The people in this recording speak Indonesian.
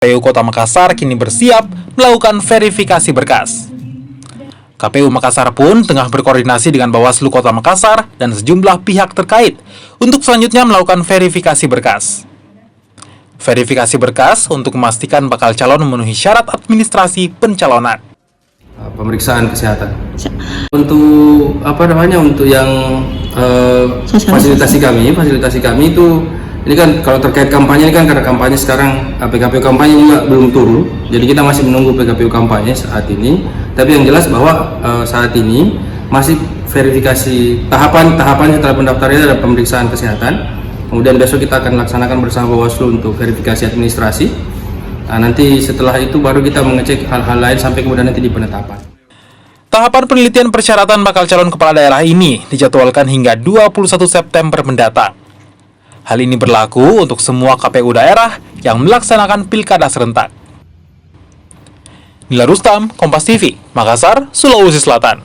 KPU Kota Makassar kini bersiap melakukan verifikasi berkas. KPU Makassar pun tengah berkoordinasi dengan Bawaslu Kota Makassar dan sejumlah pihak terkait untuk selanjutnya melakukan verifikasi berkas. Verifikasi berkas untuk memastikan bakal calon memenuhi syarat administrasi pencalonan. Pemeriksaan kesehatan. Untuk untuk yang fasilitasi kami itu ini kan kalau terkait kampanye ini kan karena kampanye sekarang PKPU kampanye juga belum turun, jadi kita masih menunggu PKPU kampanye saat ini. Tapi yang jelas bahwa saat ini masih verifikasi tahapan setelah pendaftarannya ada pemeriksaan kesehatan. Kemudian besok kita akan laksanakan bersama Bawaslu untuk verifikasi administrasi. Nah, nanti setelah itu baru kita mengecek hal-hal lain sampai kemudian nanti di penetapan. Tahapan penelitian persyaratan bakal calon kepala daerah ini dijadwalkan hingga 21 September mendatang. Hal ini berlaku untuk semua KPU daerah yang melaksanakan pilkada serentak. Nila Rustam, Kompas TV, Makassar, Sulawesi Selatan.